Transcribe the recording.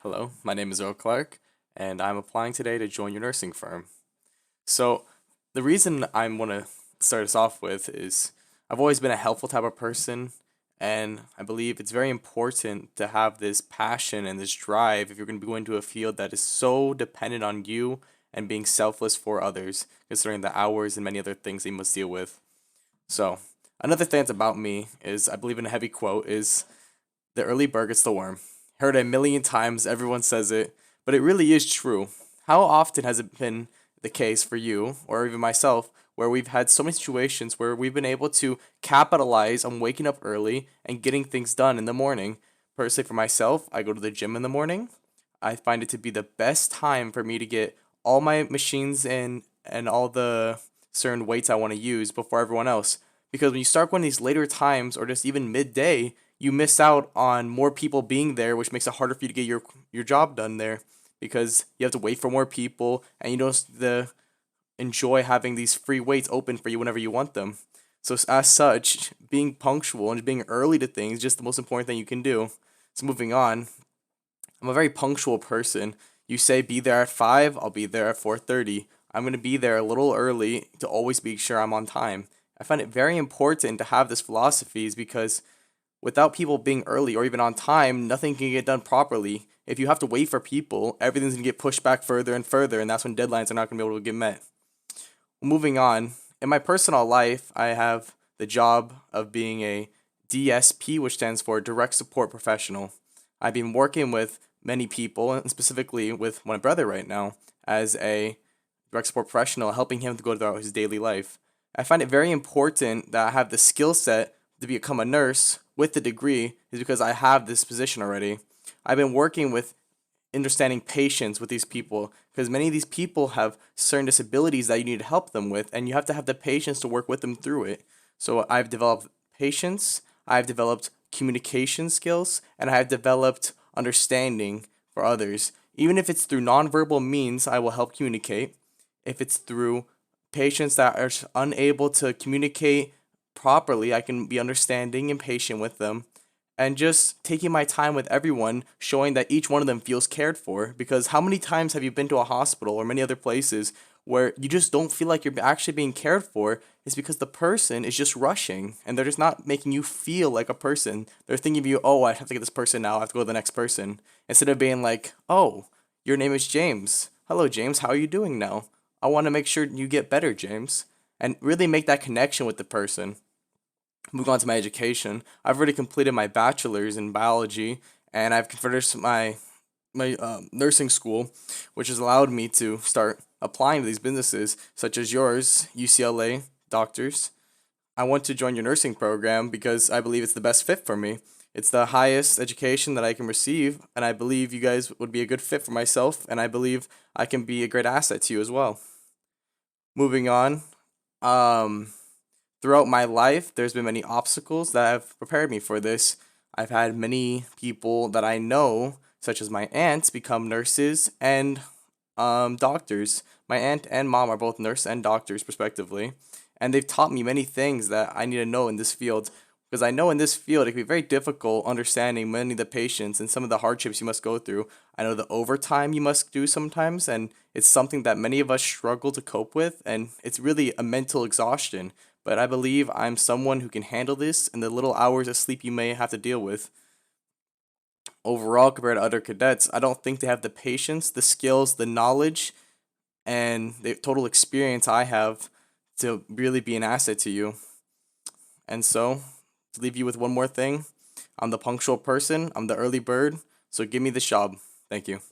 Hello, my name is Earl Clark, and I'm applying today to join your nursing firm. So, the reason I want to start us off with is I've always been a helpful type of person, and I believe it's very important to have this passion and this drive if you're going to be going into a field that is so dependent on you and being selfless for others, considering the hours and many other things that you must deal with. So, another thing that's about me is I believe in a heavy quote is the early bird gets the worm. Heard it a million times, everyone says it, but it really is true. How often has it been the case for you, or even myself, where we've had so many situations where we've been able to capitalize on waking up early and getting things done in the morning? Personally, for myself, I go to the gym in the morning. I find it to be the best time for me to get all my machines in and all the certain weights I want to use before everyone else. Because when you start going these later times or just even midday, you miss out on more people being there, which makes it harder for you to get your job done there because you have to wait for more people and you don't enjoy having these free weights open for you whenever you want them. So as such, being punctual and being early to things is just the most important thing you can do. So moving on, I'm a very punctual person. You say be there at 5, I'll be there at 4:30. I'm going to be there a little early to always be sure I'm on time. I find it very important to have this philosophies because without people being early or even on time, nothing can get done properly. If you have to wait for people, everything's going to get pushed back further and further, and that's when deadlines are not going to be able to get met. Moving on, in my personal life, I have the job of being a DSP, which stands for Direct Support Professional. I've been working with many people, and specifically with my brother right now, as a direct support professional, helping him to go throughout his daily life. I find it very important that I have the skill set to become a nurse with the degree, is because I have this position already. I've been working with understanding patience with these people because many of these people have certain disabilities that you need to help them with, and you have to have the patience to work with them through it. So I've developed patience, I've developed communication skills, and I've developed understanding for others. Even if it's through nonverbal means, I will help communicate. If it's through patients that are unable to communicate properly, I can be understanding and patient with them and just taking my time with everyone, showing that each one of them feels cared for. Because how many times have you been to a hospital or many other places where you just don't feel like you're actually being cared for? It's because the person is just rushing and they're just not making you feel like a person. They're thinking of you, oh, I have to get this person now, I have to go to the next person. Instead of being like, oh, your name is James. Hello, James, how are you doing now? I want to make sure you get better, James. And really make that connection with the person. Move on to my education. I've already completed my bachelor's in biology, and I've finished my nursing school, which has allowed me to start applying to these businesses such as yours, UCLA doctors. I want to join your nursing program because I believe it's the best fit for me. It's the highest education that I can receive, and I believe you guys would be a good fit for myself, and I believe I can be a great asset to you as well. Moving on, um, throughout my life, there's been many obstacles that have prepared me for this. I've had many people that I know, such as my aunts, become nurses and doctors. My aunt and mom are both nurse and doctors, respectively, and they've taught me many things that I need to know in this field. Because I know in this field it can be very difficult understanding many of the patients and some of the hardships you must go through. I know the overtime you must do sometimes, and it's something that many of us struggle to cope with, and it's really a mental exhaustion. But I believe I'm someone who can handle this and the little hours of sleep you may have to deal with. Overall, compared to other cadets, I don't think they have the patience, the skills, the knowledge, and the total experience I have to really be an asset to you. And so, to leave you with one more thing, I'm the punctual person, I'm the early bird, so give me the job. Thank you.